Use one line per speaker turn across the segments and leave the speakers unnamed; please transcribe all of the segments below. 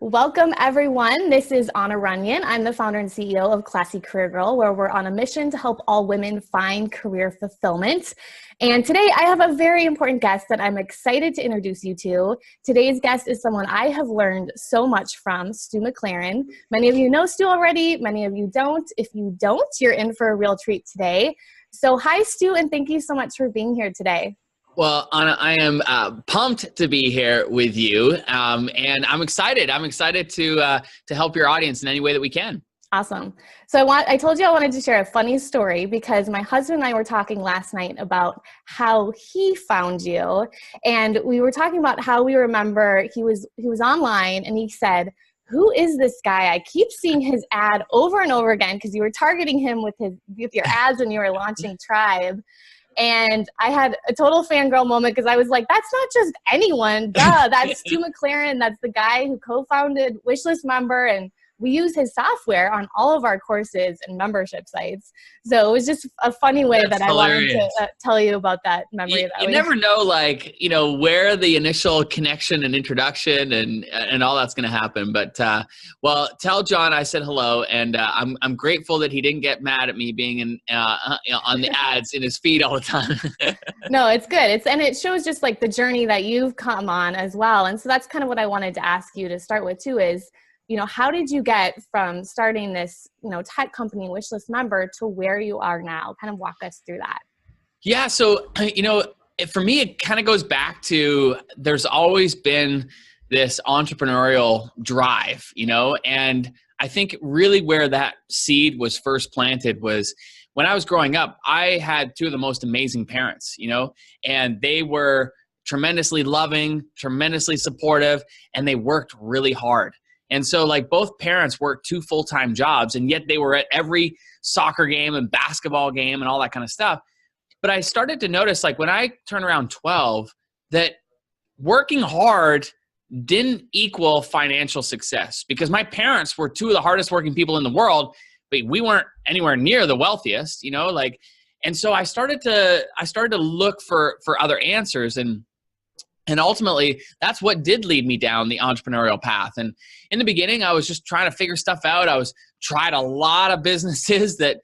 Welcome, everyone. This is Anna Runyon. I'm the founder and CEO of Classy Career Girl, where we're on a mission to help all women find career fulfillment. And today I have a very important guest that I'm excited to introduce you to. Today's guest is someone I have learned so much from, Stu McLaren. Many of you know Stu already, many of you don't. If you don't, you're in for a real treat today. So hi, Stu, and thank you so much for being here today.
Well, Anna, I am pumped to be here with you, and I'm excited. I'm excited to help your audience in any way that we can.
Awesome. So I told you I wanted to share a funny story because my husband and I were talking last night about how he found you, and we were talking about how we remember he was online, and he said, "Who is this guy? I keep seeing his ad over and over again," because you were targeting him with your ads when you were launching Tribe. And I had a total fangirl moment because I was like, that's not just anyone. Duh, that's Stu McLaren. That's the guy who co-founded Wishlist Member. And we use his software on all of our courses and membership sites. So it was just a funny way
That's
that
hilarious.
I wanted to tell you about that memory.
You never know, where the initial connection and introduction and all that's going to happen. But well, tell John I said hello, and I'm grateful that he didn't get mad at me being on the ads in his feed all the time.
No, it's good. And it shows just like the journey that you've come on as well. And so that's kind of what I wanted to ask you to start with too is, how did you get from starting this, tech company, Wishlist Member, to where you are now? Kind of walk us through that.
Yeah. So, for me, it kind of goes back to there's always been this entrepreneurial drive, and I think really where that seed was first planted was when I was growing up. I had two of the most amazing parents, and they were tremendously loving, tremendously supportive, and they worked really hard. And so both parents worked two full-time jobs, and yet they were at every soccer game and basketball game and all that kind of stuff. But I started to notice when I turned around 12 that working hard didn't equal financial success, because my parents were two of the hardest working people in the world, but we weren't anywhere near the wealthiest, and so I started to look for other answers, and ultimately, that's what did lead me down the entrepreneurial path. And in the beginning, I was just trying to figure stuff out. I tried a lot of businesses that,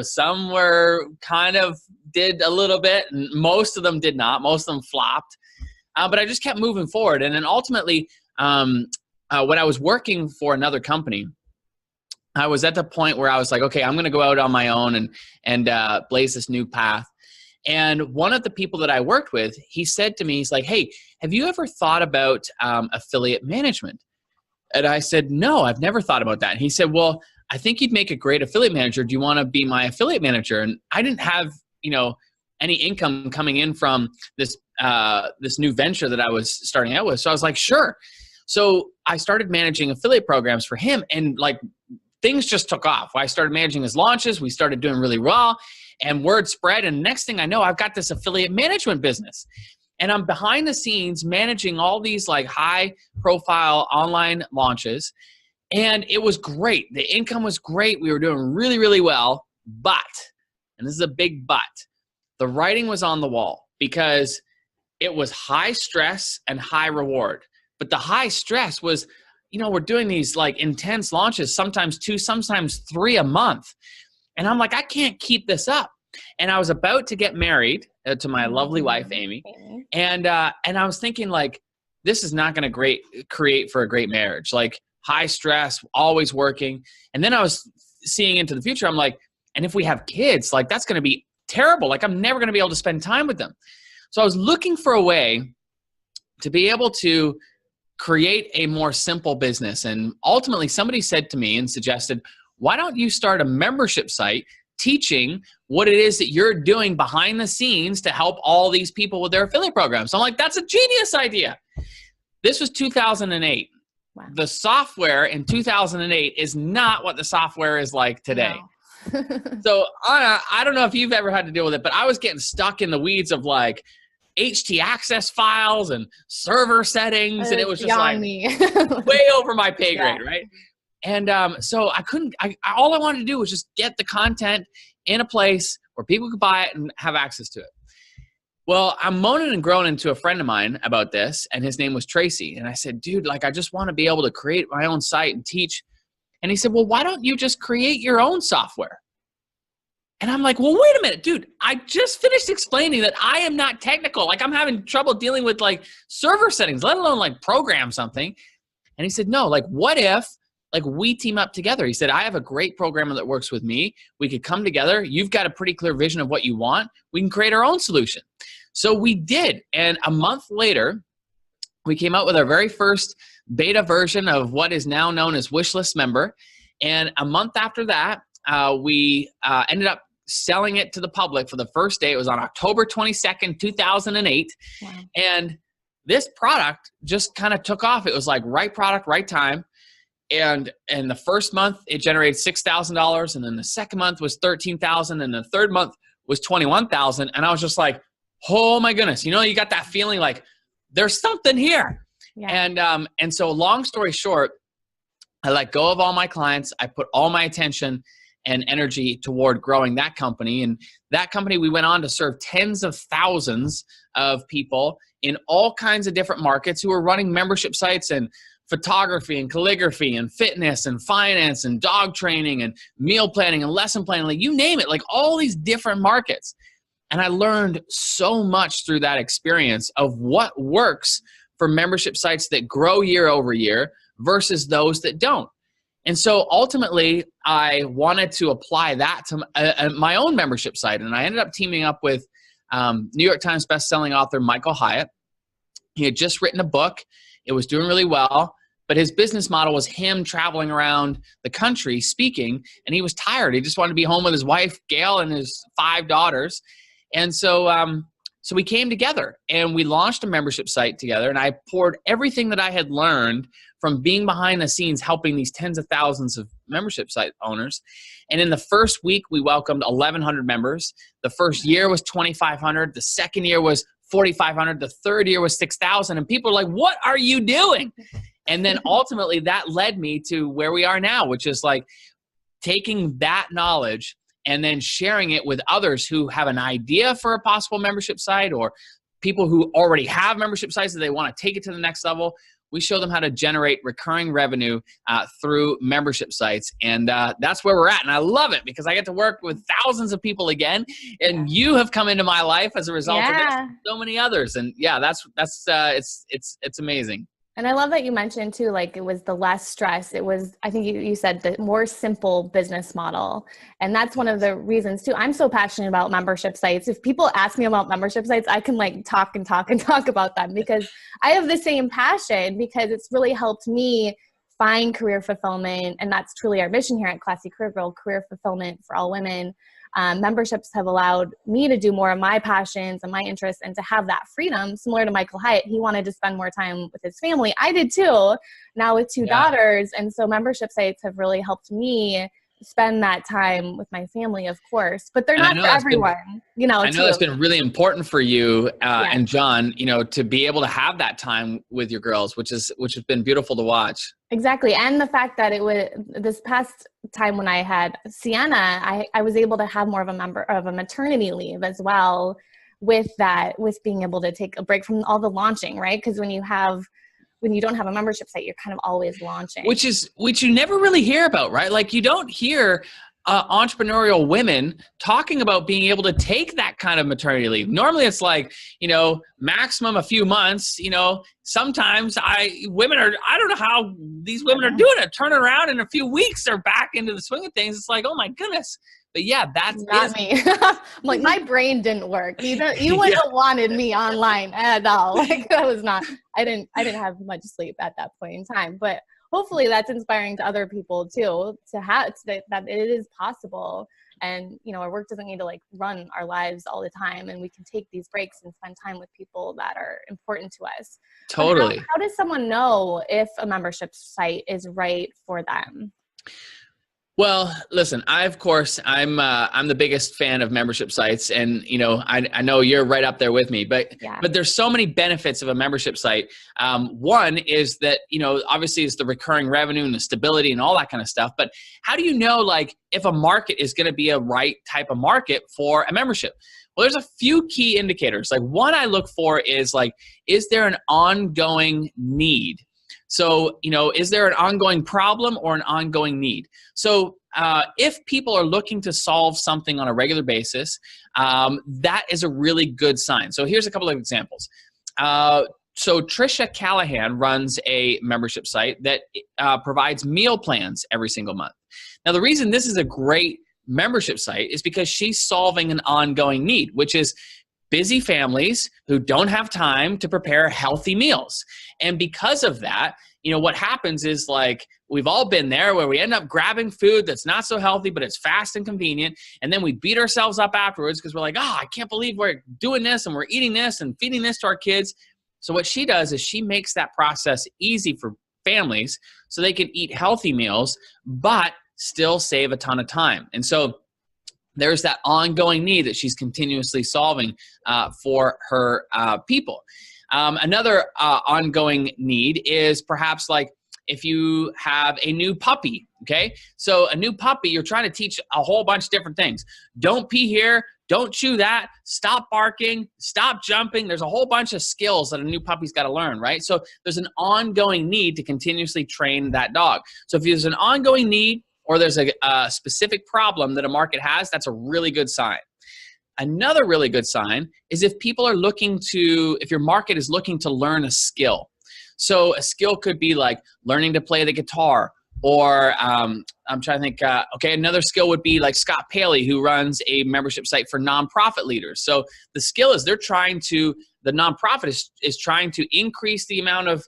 some were kind of did a little bit, and most of them did not. Most of them flopped. But I just kept moving forward. And then ultimately, when I was working for another company, I was at the point where I was like, okay, I'm going to go out on my own and blaze this new path. And one of the people that I worked with, he said to me, he's like, "Hey, have you ever thought about affiliate management?" And I said, "No, I've never thought about that." And he said, "Well, I think you'd make a great affiliate manager. Do you want to be my affiliate manager?" And I didn't have, any income coming in from this new venture that I was starting out with. So I was like, sure. So I started managing affiliate programs for him, and things just took off. I started managing his launches. We started doing really well. And word spread, and next thing I know, I've got this affiliate management business. And I'm behind the scenes managing all these high-profile online launches. And it was great. The income was great. We were doing really, really well. But, and this is a big but, the writing was on the wall, because it was high stress and high reward. But the high stress was, we're doing these intense launches, sometimes 2, sometimes 3 a month. And I'm like, I can't keep this up. And I was about to get married to my lovely wife, Amy. And I was thinking this is not going to create for a great marriage. High stress, always working. And then I was seeing into the future. I'm like, and if we have kids, that's going to be terrible. I'm never going to be able to spend time with them. So I was looking for a way to be able to create a more simple business. And ultimately somebody said to me and suggested, why don't you start a membership site teaching what it is that you're doing behind the scenes to help all these people with their affiliate programs? So I'm like, that's a genius idea. This was 2008. Wow. The software in 2008 is not what the software is like today. No. So Anna, I don't know if you've ever had to deal with it, but I was getting stuck in the weeds of HT access files and server settings, and it was just way over my pay grade, right? And so all I wanted to do was just get the content in a place where people could buy it and have access to it. Well, I'm moaning and groaning to a friend of mine about this, and his name was Tracy. And I said, dude, like, I just want to be able to create my own site and teach. And he said, well, why don't you just create your own software? And I'm like, well, wait a minute, dude. I just finished explaining that I am not technical. Like, I'm having trouble dealing with like server settings, let alone like program something. And he said, no, like, what if like we team up together? He said, I have a great programmer that works with me. We could come together. You've got a pretty clear vision of what you want. We can create our own solution. So we did. And a month later, we came out with our very first beta version of what is now known as Wishlist Member. And a month after that, we ended up selling it to the public for the first day. It was on October 22nd, 2008. Wow. And this product just kind of took off. It was like right product, right time. And in the first month, it generated $6,000. And then the second month was $13,000. And the third month was $21,000. And I was just like, oh my goodness. You know, you got that feeling like there's something here. Yeah. And so long story short, I let go of all my clients. I put all my attention and energy toward growing that company. And that company, we went on to serve tens of thousands of people in all kinds of different markets who were running membership sites and photography and calligraphy and fitness and finance and dog training and meal planning and lesson planning, like you name it, like all these different markets. And I learned so much through that experience of what works for membership sites that grow year over year versus those that don't. And so ultimately, I wanted to apply that to my own membership site. And I ended up teaming up with New York Times bestselling author Michael Hyatt. He had just written a book. It was doing really well. But his business model was him traveling around the country speaking. And he was tired. He just wanted to be home with his wife, Gail, and his 5 daughters. And so we came together and we launched a membership site together. And I poured everything that I had learned from being behind the scenes helping these tens of thousands of membership site owners. And in the first week, we welcomed 1,100 members. The first year was 2,500. The second year was 4,500. The third year was 6,000. And people are like, what are you doing? And then ultimately that led me to where we are now, which is like taking that knowledge and then sharing it with others who have an idea for a possible membership site or people who already have membership sites that they want to take it to the next level. We show them how to generate recurring revenue through membership sites. And that's where we're at. And I love it because I get to work with thousands of people again. And you have come into my life as a result of this, and so many others. And yeah, it's amazing.
And I love that you mentioned too, like it was the less stress. It was, I think you said the more simple business model. And that's one of the reasons too. I'm so passionate about membership sites. If people ask me about membership sites, I can like talk about them because I have the same passion because it's really helped me find career fulfillment. And that's truly our mission here at Classy Career Girl, career fulfillment for all women. Memberships have allowed me to do more of my passions and my interests and to have that freedom. Similar to Michael Hyatt, he wanted to spend more time with his family. I did too, now with 2 daughters. And so membership sites have really helped me spend that time with my family, of course, but they're not for everyone. I know
it's been really important for you and John, to be able to have that time with your girls, which has been beautiful to watch.
Exactly. And the fact that it was this past time when I had Sienna, I was able to have more of a maternity leave as well with being able to take a break from all the launching, right? Because when you don't have a membership site, you're kind of always launching. Which
you never really hear about, right? Like you don't hear entrepreneurial women talking about being able to take that kind of maternity leave. Normally it's like, maximum a few months, sometimes I don't know how these women are doing it. Turn around in a few weeks, they're back into the swing of things. It's like, oh my goodness. But yeah, that's
not me. I'm like, my brain didn't work. You wouldn't have wanted me online at all. Like that was not, I didn't have much sleep at that point in time, but hopefully that's inspiring to other people too, that it is possible. And, our work doesn't need to like run our lives all the time, and we can take these breaks and spend time with people that are important to us.
Totally.
How does someone know if a membership site is right for them?
Well, listen, I'm the biggest fan of membership sites, and I know you're right up there with me, but there's so many benefits of a membership site. One is that, obviously it's the recurring revenue and the stability and all that kind of stuff, but how do you know like if a market is going to be a right type of market for a membership? Well, there's a few key indicators. Like one I look for is like, is there an ongoing need? So, is there an ongoing problem or an ongoing need? So if people are looking to solve something on a regular basis, that is a really good sign. So here's a couple of examples. So Trisha Callahan runs a membership site that provides meal plans every single month. Now, the reason this is a great membership site is because she's solving an ongoing need, which is busy families who don't have time to prepare healthy meals. And because of that, what happens is like we've all been there where we end up grabbing food that's not so healthy, but it's fast and convenient. And then we beat ourselves up afterwards because we're like, I can't believe we're doing this and we're eating this and feeding this to our kids. So what she does is she makes that process easy for families so they can eat healthy meals, but still save a ton of time. And so there's that ongoing need that she's continuously solving for her people. Another ongoing need is perhaps like if you have a new puppy, okay? So a new puppy, you're trying to teach a whole bunch of different things. Don't pee here, don't chew that, stop barking, stop jumping. There's a whole bunch of skills that a new puppy's got to learn, right? So there's an ongoing need to continuously train that dog. So if there's an ongoing need or there's a specific problem that a market has, that's a really good sign. Another really good sign is if people are if your market is looking to learn a skill. So a skill could be like learning to play the guitar, or I'm trying to think, another skill would be like Scott Paley, who runs a membership site for nonprofit leaders. So the skill is the nonprofit is trying to increase the amount of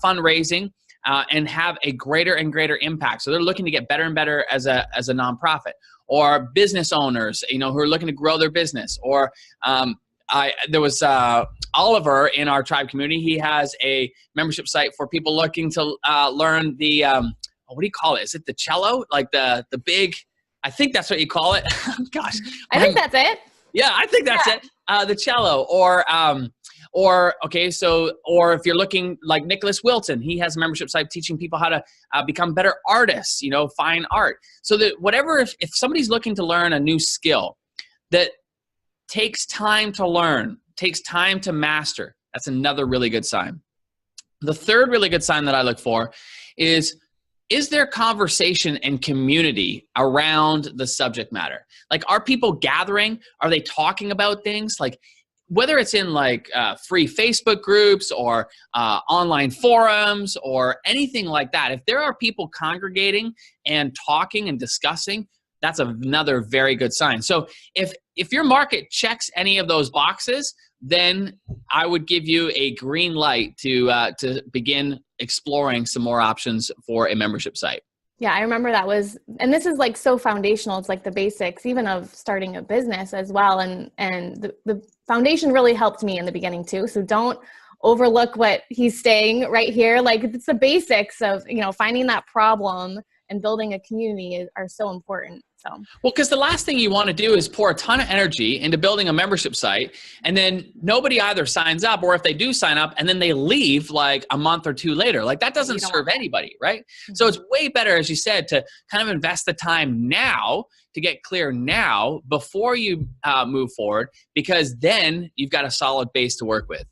fundraising and have a greater and greater impact. So they're looking to get better and better as a nonprofit. Or business owners, who are looking to grow their business. Or there was Oliver in our tribe community. He has a membership site for people looking to learn the, what do you call it? Is it the cello? Like the big, I think that's what you call it. Gosh.
I think that's it.
Yeah, I think that's it. The cello. Or if you're looking like Nicholas Wilton, he has a membership site teaching people how to become better artists, fine art. So that if somebody's looking to learn a new skill that takes time to learn, takes time to master, that's another really good sign. The third really good sign that I look for is there conversation and community around the subject matter? Like, are people gathering? Are they talking about things? Like, whether it's in like free Facebook groups or online forums or anything like that, if there are people congregating and talking and discussing, that's another very good sign. So if your market checks any of those boxes, then I would give you a green light to begin exploring some more options for a membership site.
Yeah, I remember and this is like so foundational. It's like the basics, even of starting a business as well. And the foundation really helped me in the beginning too. So don't overlook what he's saying right here. Like, it's the basics of, finding that problem and building a community are so important. So,
well, because the last thing you want to do is pour a ton of energy into building a membership site, and then nobody either signs up, or if they do sign up and then they leave like a month or two later, like that doesn't serve anybody, right? Mm-hmm. So it's way better, as you said, to kind of invest the time now to get clear now before you move forward, because then you've got a solid base to work with.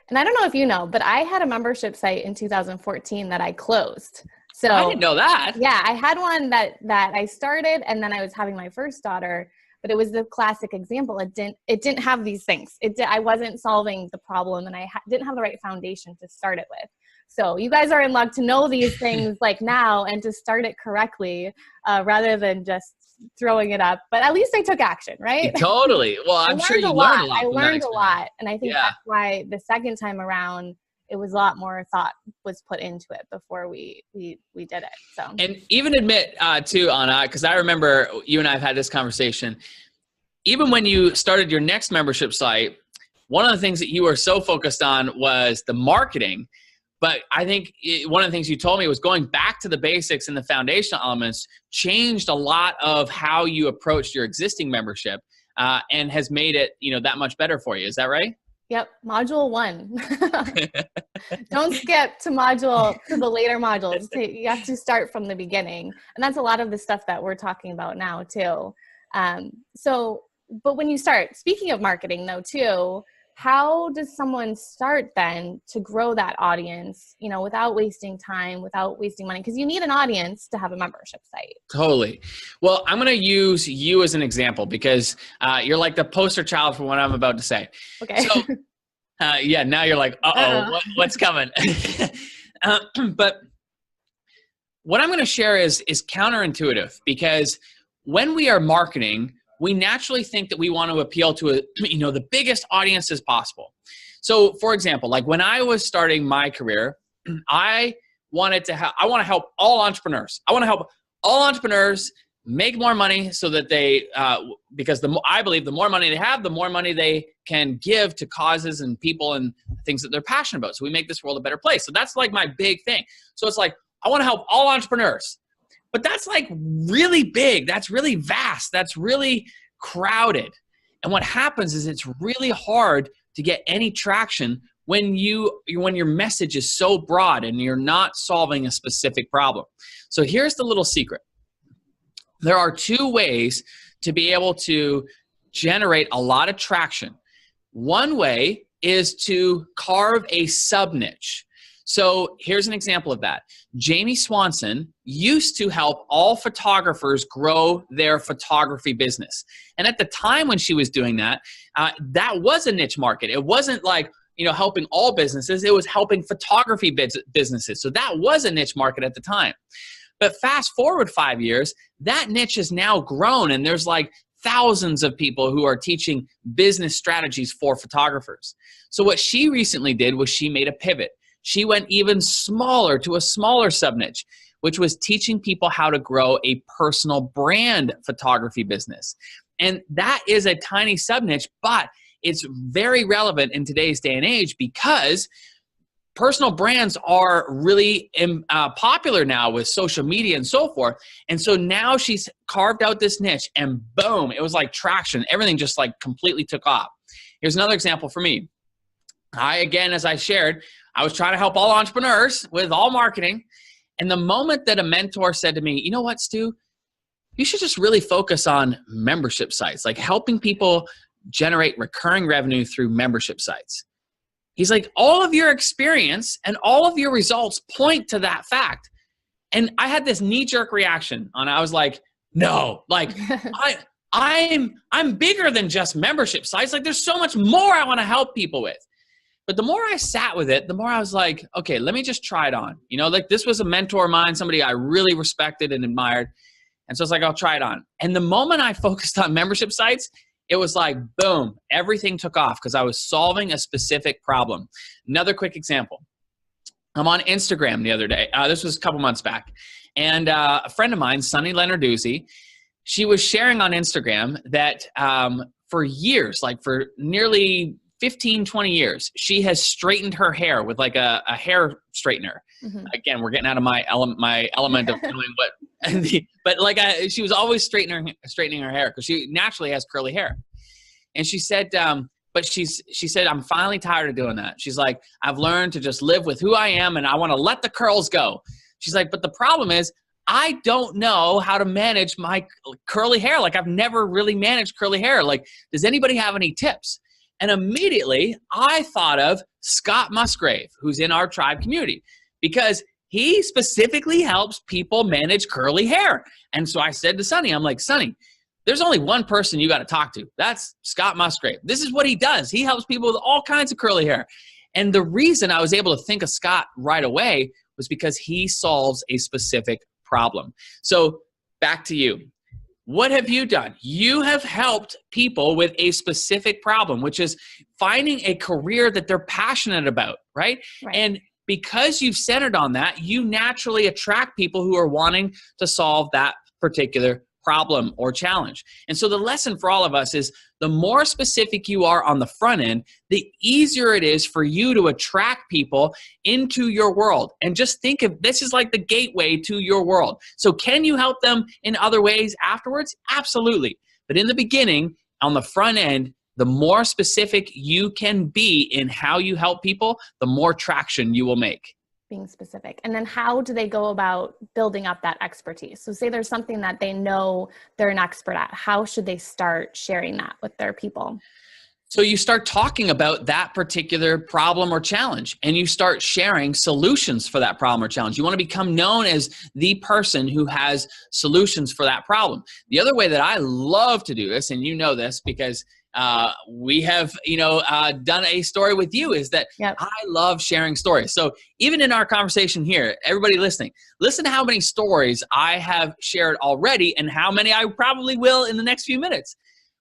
And I don't know if you know, but I had a membership site in 2014 that I closed. So
I didn't know that.
Yeah, I had one that I started, and then I was having my first daughter, but it was the classic example. It didn't have these things. I wasn't solving the problem, and I didn't have the right foundation to start it with. So you guys are in luck to know these things like now and to start it correctly rather than just throwing it up. But at least I took action, right?
Totally. Well, I'm sure you learned a lot.
I learned a lot, and I think that's why the second time around, it was a lot more thought was put into it before we did it. So,
and even admit too, Anna, because I remember you and I have had this conversation. Even when you started your next membership site, one of the things that you were so focused on was the marketing. But I think one of the things you told me was going back to the basics and the foundational elements changed a lot of how you approached your existing membership and has made it, that much better for you. Is that right?
Yep. Module 1. Don't skip to the later modules. You have to start from the beginning. And that's a lot of the stuff that we're talking about now too. So but when you start, speaking of marketing though too, how does someone start then to grow that audience, you know, without wasting time, without wasting money? Because you need an audience to have a membership site.
Totally. Well, I'm going to use you as an example because you're like the poster child for what I'm about to say.
Okay.
So, yeah, now you're like, what's coming? But what I'm going to share is counterintuitive, because when we are marketing, we naturally think that we want to appeal to the biggest audience as possible. So, for example, like when I was starting my career, I want to help all entrepreneurs. I want to help all entrepreneurs make more money so that they, because I believe the more money they have, the more money they can give to causes and people and things that they're passionate about. So we make this world a better place. So that's like my big thing. So it's like, I want to help all entrepreneurs, but that's like really big. That's really vast. That's really crowded. And what happens is it's really hard to get any traction when your message is so broad and you're not solving a specific problem. So here's the little secret. There are two ways to be able to generate a lot of traction. One way is to carve a sub-niche. So here's an example of that. Jamie Swanson used to help all photographers grow their photography business. And at the time when she was doing that, that was a niche market. It wasn't like, helping all businesses. It was helping photography businesses. So that was a niche market at the time. But fast forward 5 years, that niche has now grown, and there's like thousands of people who are teaching business strategies for photographers. So what she recently did was she made a pivot. She went even smaller to a smaller sub-niche, which was teaching people how to grow a personal brand photography business. And that is a tiny sub-niche, but it's very relevant in today's day and age because personal brands are really popular now with social media and so forth. And so now she's carved out this niche and boom, it was like traction. Everything just like completely took off. Here's another example for me. As I shared, I was trying to help all entrepreneurs with all marketing. And the moment that a mentor said to me, you know what, Stu, you should just really focus on membership sites, like helping people generate recurring revenue through membership sites. He's like, all of your experience and all of your results point to that fact. And I had this knee-jerk reaction, and I was like, no, like I'm bigger than just membership sites. Like there's so much more I want to help people with. But the more I sat with it, the more I was like, okay, let me just try it on. Like this was a mentor of mine, somebody I really respected and admired. And so it's like, I'll try it on. And the moment I focused on membership sites, it was like, boom, everything took off because I was solving a specific problem. Another quick example. I'm on Instagram the other day. This was a couple months back. And a friend of mine, Sunny Lenarduzzi, she was sharing on Instagram that for years, like for nearly 15, 20 years, she has straightened her hair with like a hair straightener. Mm-hmm. Again, we're getting out of my element of doing but like she was always straightening her hair because she naturally has curly hair. And she said, she said, I'm finally tired of doing that. She's like, I've learned to just live with who I am and I want to let the curls go. She's like, but the problem is I don't know how to manage my curly hair. Like I've never really managed curly hair. Like, does anybody have any tips? And immediately I thought of Scott Musgrave, who's in our tribe community, because he specifically helps people manage curly hair. And so I said to Sunny, I'm like, Sunny, there's only one person you got to talk to. That's Scott Musgrave. This is what he does. He helps people with all kinds of curly hair. And the reason I was able to think of Scott right away was because he solves a specific problem. So back to you. What have you done? You have helped people with a specific problem, which is finding a career that they're passionate about, right? And because you've centered on that, you naturally attract people who are wanting to solve that particular problem or challenge. And so the lesson for all of us is the more specific you are on the front end, the easier it is for you to attract people into your world. And just think of this is like the gateway to your world. So can you help them in other ways afterwards? Absolutely. But in the beginning, on the front end, the more specific you can be in how you help people, the more traction you will make.
Being specific. And then how do they go about building up that expertise? So say there's something that they know they're an expert at. How should they start sharing that with their people?
So you start talking about that particular problem or challenge, and you start sharing solutions for that problem or challenge. You want to become known as the person who has solutions for that problem. The other way that I love to do this, and you know this because we have, done a story with you, is that
Yep.
I love sharing stories. So even in our conversation here, everybody listening, listen to how many stories I have shared already and how many I probably will in the next few minutes.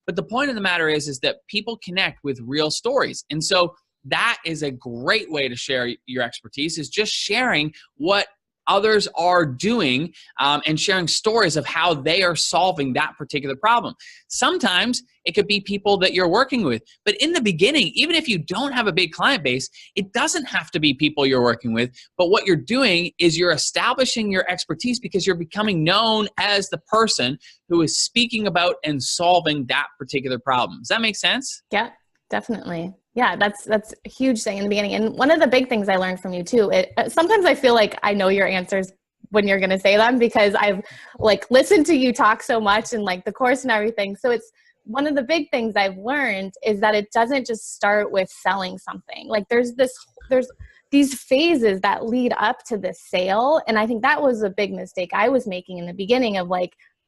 But the point of the matter is that people connect with real stories. And so that is a great way to share your expertise, is just sharing what others are doing and sharing stories of how they are solving that particular problem. Sometimes it could be people that you're working with. But in the beginning, even if you don't have a big client base, it doesn't have to be people you're working with. But what you're doing is you're establishing your expertise because you're becoming known as the person who is speaking about and solving that particular problem. Does that make sense?
Yeah, definitely. Yeah, that's a huge thing in the beginning. And one of the big things I learned from you too, sometimes I feel like I know your answers when you're going to say them because I've listened to you talk so much and the course and everything. So it's one of the big things I've learned is that it doesn't just start with selling something. There's these phases that lead up to the sale. And I think that was a big mistake I was making in the beginning of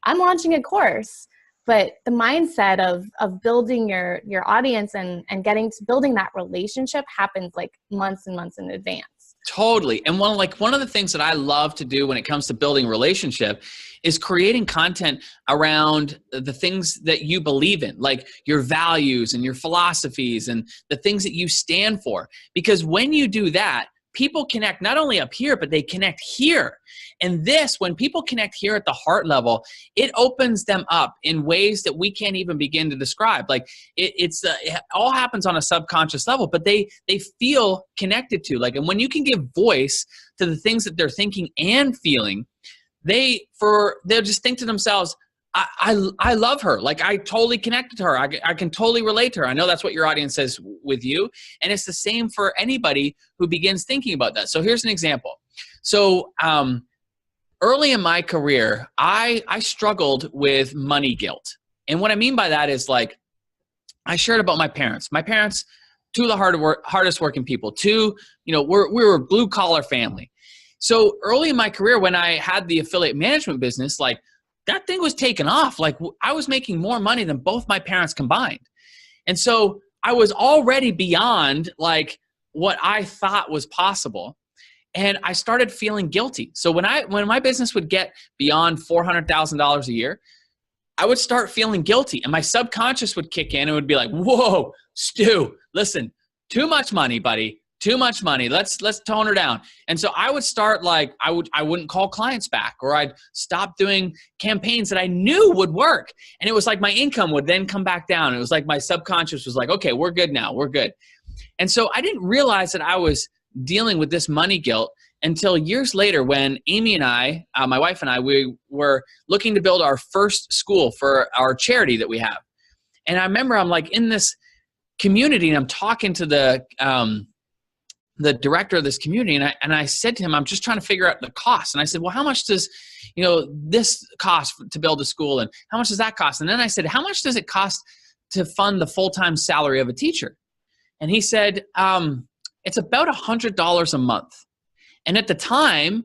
I'm launching a course. But the mindset of building your audience and getting to building that relationship happens months and months in advance.
Totally. And one of the things that I love to do when it comes to building a relationship is creating content around the things that you believe in, like your values and your philosophies and the things that you stand for. Because when you do that, people connect not only up here, but they connect here. And when people connect here at the heart level, it opens them up in ways that we can't even begin to describe. It all happens on a subconscious level, but they feel connected to. And when you can give voice to the things that they're thinking and feeling, they'll just think to themselves, I love her. I totally connected to her. I can totally relate to her. I know that's what your audience says with you. And it's the same for anybody who begins thinking about that. So here's an example. So early in my career, I struggled with money guilt. And what I mean by that is I shared about my parents. My parents, two of the hardest working people. We were a blue collar family. So early in my career, when I had the affiliate management business, that thing was taken off. I was making more money than both my parents combined. And so I was already beyond what I thought was possible. And I started feeling guilty. So when my business would get beyond $400,000 a year, I would start feeling guilty. And my subconscious would kick in and would be like, whoa, Stu, listen, too much money, buddy. Too much money. Let's tone her down. And so I would start I wouldn't call clients back, or I'd stop doing campaigns that I knew would work. And it was my income would then come back down. It was my subconscious was okay, we're good now. We're good. And so I didn't realize that I was dealing with this money guilt until years later when Amy and I, my wife and I, we were looking to build our first school for our charity that we have. And I remember I'm in this community and I'm talking to the director of this community. And I said to him, I'm just trying to figure out the cost. And I said, well, how much does, this cost to build a school? And how much does that cost? And then I said, how much does it cost to fund the full-time salary of a teacher? And he said, it's about $100 a month. And at the time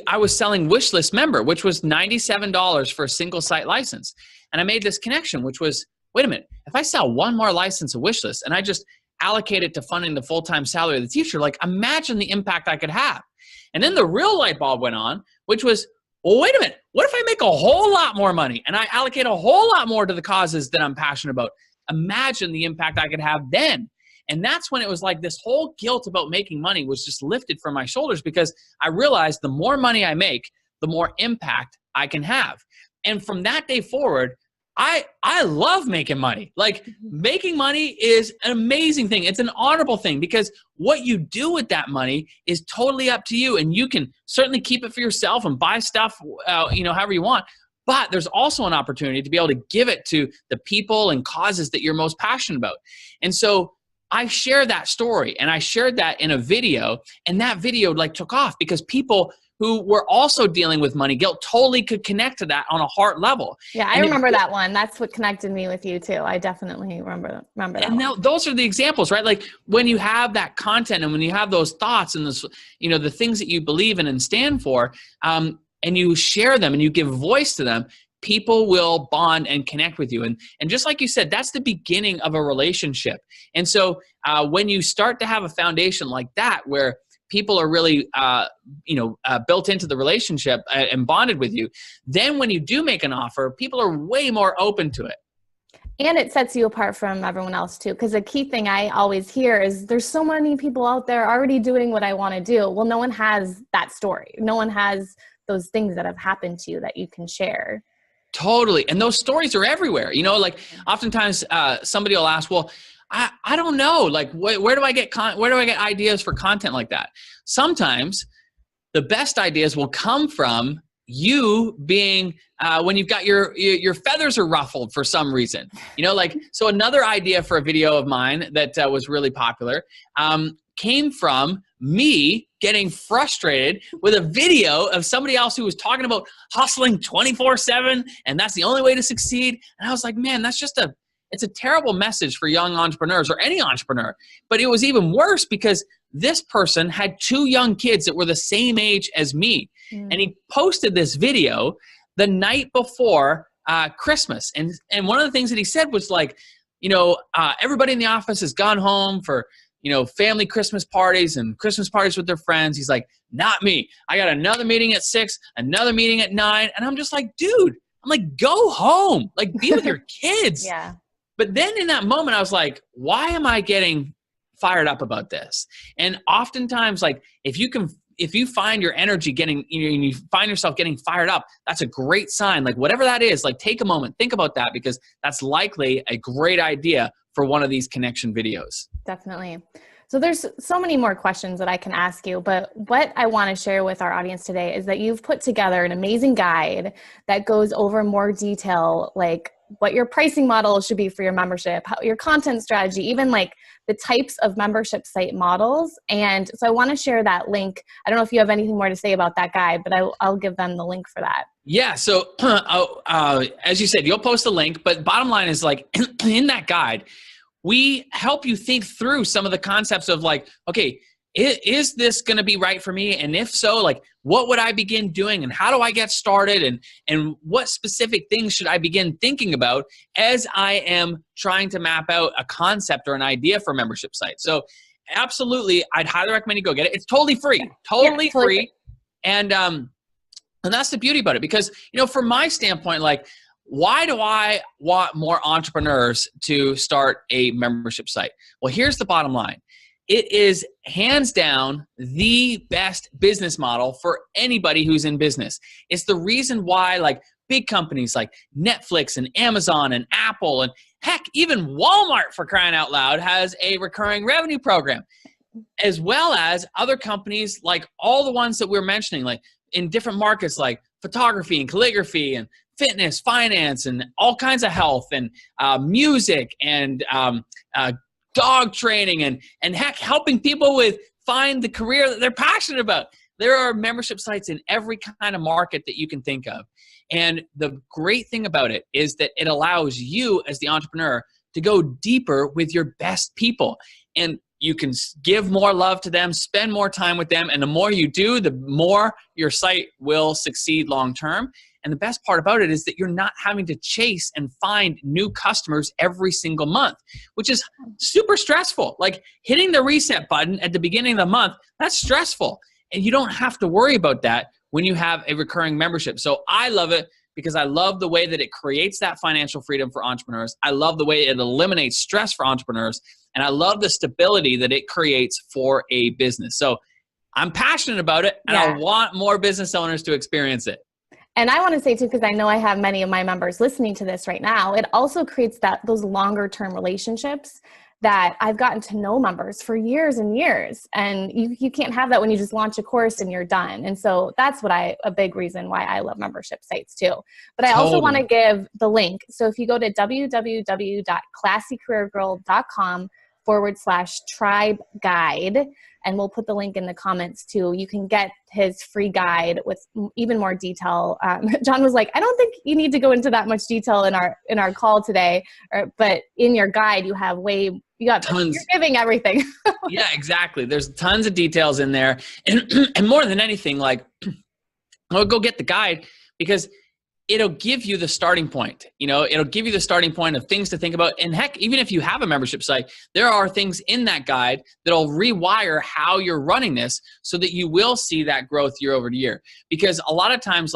I was selling Wishlist Member, which was $97 for a single site license. And I made this connection, which was, wait a minute, if I sell one more license of Wishlist and I just allocate it to funding the full-time salary of the teacher, imagine the impact I could have. And then the real light bulb went on, which was, well, wait a minute, what if I make a whole lot more money and I allocate a whole lot more to the causes that I'm passionate about? Imagine the impact I could have then. And that's when it was this whole guilt about making money was just lifted from my shoulders, because I realized the more money I make, the more impact I can have. And from that day forward, I love making money. Making money is an amazing thing. It's an honorable thing, because what you do with that money is totally up to you. And you can certainly keep it for yourself and buy stuff, however you want. But there's also an opportunity to be able to give it to the people and causes that you're most passionate about. And so I shared that story and I shared that in a video, and that video like took off because people who were also dealing with money guilt totally could connect to that on a heart level.
Yeah, I remember that one. That's what connected me with you too. I definitely remember that.
And now those are the examples, right? Like when you have that content and when you have those thoughts and this, the things that you believe in and stand for, and you share them and you give voice to them, people will bond and connect with you. And just like you said, that's the beginning of a relationship. And so when you start to have a foundation like that, where people are really, built into the relationship and bonded with you, then when you do make an offer, people are way more open to it.
And it sets you apart from everyone else too. Because a key thing I always hear is there's so many people out there already doing what I want to do. Well, no one has that story. No one has those things that have happened to you that you can share.
Totally. And those stories are everywhere. Like oftentimes somebody will ask, well, I don't know, like where do I get ideas for content like that? Sometimes the best ideas will come from you being when you've got your feathers are ruffled for some reason. So another idea for a video of mine that was really popular came from me getting frustrated with a video of somebody else who was talking about hustling 24/7 and that's the only way to succeed. And I was like, man, it's a terrible message for young entrepreneurs or any entrepreneur. But it was even worse because this person had 2 young kids that were the same age as me. And he posted this video the night before Christmas. And one of the things that he said was like, everybody in the office has gone home for, family Christmas parties and Christmas parties with their friends. He's like, not me. I got another meeting at 6, another meeting at 9. And I'm just like, dude, go home, like be with your kids.
Yeah.
But then in that moment, I was like, why am I getting fired up about this? And oftentimes, like if you find your energy getting, you find yourself getting fired up, that's a great sign. Like whatever that is, like take a moment, think about that, because that's likely a great idea for one of these connection videos.
Definitely. So there's so many more questions that I can ask you, but what I want to share with our audience today is that you've put together an amazing guide that goes over more detail, like what your pricing model should be for your membership, how your content strategy, even like the types of membership site models. And so I want to share that link. I don't know if you have anything more to say about that guide, but I'll give them the link for that.
Yeah. So as you said, you'll post a link, but bottom line is like in that guide, we help you think through some of the concepts of like, okay, is this going to be right for me? And if so, like, what would I begin doing and how do I get started? And what specific things should I begin thinking about as I am trying to map out a concept or an idea for a membership site? So absolutely, I'd highly recommend you go get it. It's totally free, totally free. And that's the beauty about it, because, from my standpoint, like, why do I want more entrepreneurs to start a membership site? Well, here's the bottom line. It is hands down the best business model for anybody who's in business. It's the reason why like big companies like Netflix and Amazon and Apple and heck, even Walmart, for crying out loud, has a recurring revenue program, as well as other companies like all the ones that we're mentioning, like in different markets like photography and calligraphy and fitness, finance, and all kinds of health and music and dog training and heck, helping people find the career that they're passionate about. There are membership sites in every kind of market that you can think of. And the great thing about it is that it allows you as the entrepreneur to go deeper with your best people. And you can give more love to them, spend more time with them. And the more you do, the more your site will succeed long-term. And the best part about it is that you're not having to chase and find new customers every single month, which is super stressful. Like hitting the reset button at the beginning of the month, that's stressful. And you don't have to worry about that when you have a recurring membership. So I love it because I love the way that it creates that financial freedom for entrepreneurs. I love the way it eliminates stress for entrepreneurs. And I love the stability that it creates for a business. So I'm passionate about it, and I want more business owners to experience it.
And I want to say too, because I know I have many of my members listening to this right now, it also creates those longer term relationships that I've gotten to know members for years and years. And you can't have that when you just launch a course and you're done. And so that's a big reason why I love membership sites too. But I also want to give the link. So if you go to www.classycareergirl.com /tribe guide. And we'll put the link in the comments too. You can get his free guide with even more detail. John was like, I don't think you need to go into that much detail in our call today, but in your guide, you got tons. You're giving everything.
Yeah, exactly. There's tons of details in there. And more than anything, like, I'll go get the guide because it'll give you the starting point. It'll give you the starting point of things to think about. And heck, even if you have a membership site, there are things in that guide that'll rewire how you're running this so that you will see that growth year over year. Because a lot of times,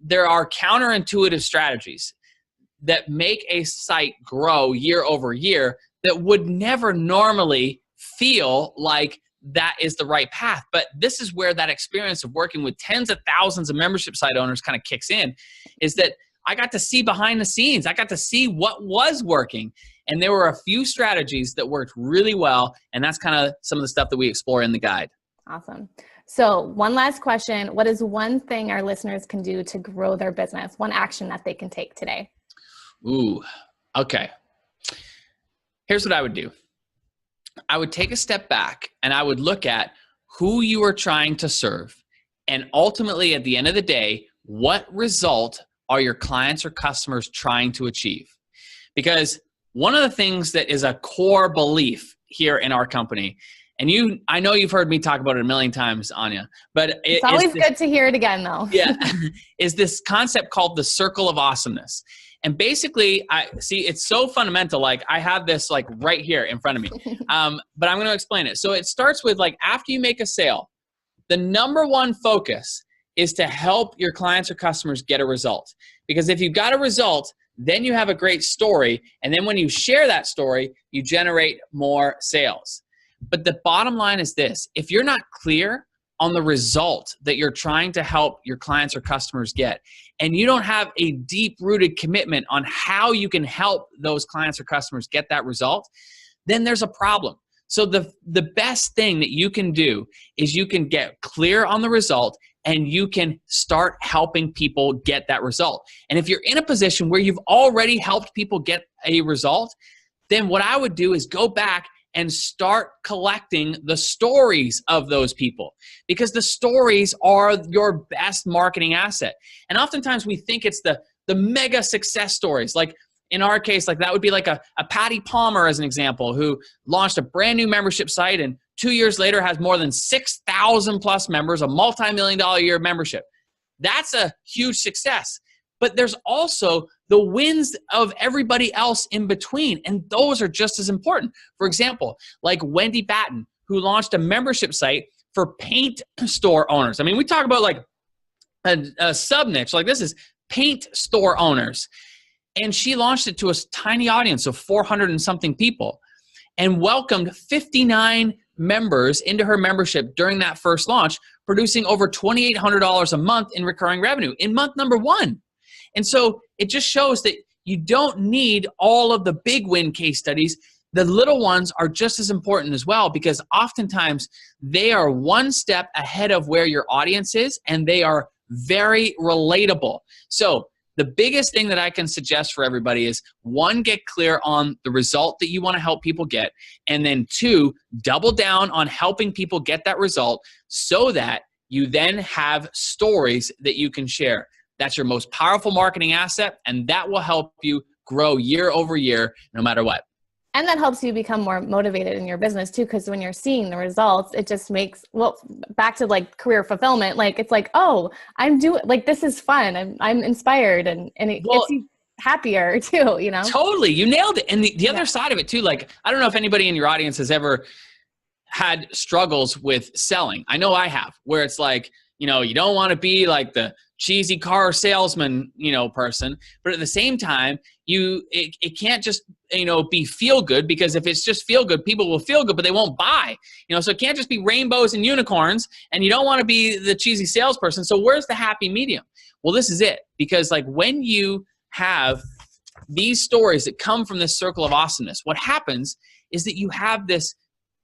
there are counterintuitive strategies that make a site grow year over year that would never normally feel like that is the right path. But this is where that experience of working with tens of thousands of membership site owners kind of kicks in, is that I got to see behind the scenes. I got to see what was working. And there were a few strategies that worked really well. And that's kind of some of the stuff that we explore in the guide.
Awesome. So one last question. What is one thing our listeners can do to grow their business? One action that they can take today?
Ooh, okay. Here's what I would do. I would take a step back and I would look at who you are trying to serve. And ultimately, at the end of the day, what result are your clients or customers trying to achieve? Because one of the things that is a core belief here in our company, and I know you've heard me talk about it a million times, Anya, but
it's always good to hear it again though.
Yeah, is this concept called the circle of awesomeness. And basically, it's so fundamental. Like, I have this like right here in front of me, but I'm going to explain it. So it starts with, like, after you make a sale, the number one focus is to help your clients or customers get a result. Because if you've got a result, then you have a great story. And then when you share that story, you generate more sales. But the bottom line is this: if you're not clear on the result that you're trying to help your clients or customers get, and you don't have a deep-rooted commitment on how you can help those clients or customers get that result, then there's a problem. So the best thing that you can do is you can get clear on the result and you can start helping people get that result. And if you're in a position where you've already helped people get a result, then what I would do is go back and start collecting the stories of those people, because the stories are your best marketing asset. And oftentimes we think it's the mega success stories. Like in our case, like that would be like a Patty Palmer as an example, who launched a brand new membership site and 2 years later has more than 6,000 plus members, a multi-million-dollar a year membership. That's a huge success. But there's also the wins of everybody else in between, and those are just as important. For example, like Wendy Batten, who launched a membership site for paint store owners. I mean, we talk about like a sub-niche, like this is paint store owners. And she launched it to a tiny audience of 400 and something people and welcomed 59 members into her membership during that first launch, producing over $2,800 a month in recurring revenue in month number 1. And so it just shows that you don't need all of the big win case studies. The little ones are just as important as well, because oftentimes they are one step ahead of where your audience is, and they are very relatable. So the biggest thing that I can suggest for everybody is, 1, get clear on the result that you want to help people get. And then 2, double down on helping people get that result so that you then have stories that you can share. That's your most powerful marketing asset, and that will help you grow year over year no matter what.
And that helps you become more motivated in your business too, because when you're seeing the results, it just makes, back to like career fulfillment, like it's like, oh, I'm doing, like, this is fun. I'm inspired, and it gets you happier too, you know?
Totally. You nailed it. And the other side of it too, like, I don't know if anybody in your audience has ever had struggles with selling. I know I have, where it's like, you don't want to be like the cheesy car salesman, person, but at the same time, it can't just, be feel good, because if it's just feel good, people will feel good, but they won't buy, so it can't just be rainbows and unicorns, and you don't want to be the cheesy salesperson. So where's the happy medium? Well, this is it, because like when you have these stories that come from this circle of awesomeness, what happens is that you have this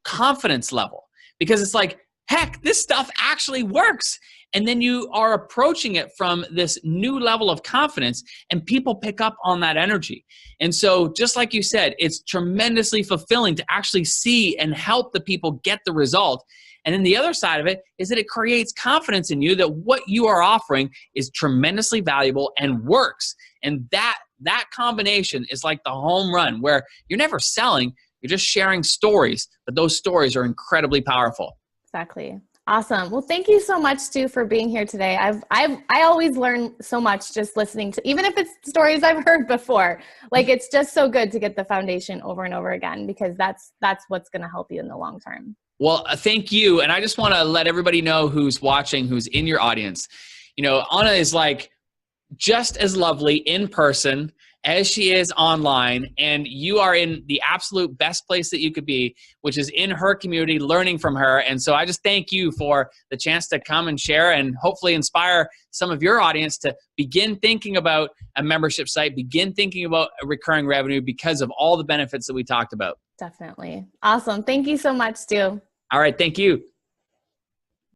confidence level, because it's like, heck, this stuff actually works. And then you are approaching it from this new level of confidence, and people pick up on that energy. And so just like you said, it's tremendously fulfilling to actually see and help the people get the result. And then the other side of it is that it creates confidence in you that what you are offering is tremendously valuable and works. And that combination is like the home run, where you're never selling, you're just sharing stories, but those stories are incredibly powerful.
Exactly. Awesome. Well, thank you so much, Stu, for being here today. I always learn so much just listening to, even if it's stories I've heard before. Like, it's just so good to get the foundation over and over again, because that's what's going to help you in the long term.
Well, thank you. And I just want to let everybody know who's watching, who's in your audience. You know, Anna is like just as lovely in person as she is online, and you are in the absolute best place that you could be, which is in her community, learning from her. And so I just thank you for the chance to come and share and hopefully inspire some of your audience to begin thinking about a membership site, begin thinking about a recurring revenue because of all the benefits that we talked about.
Definitely. Awesome. Thank you so much, Stu.
All right. Thank you.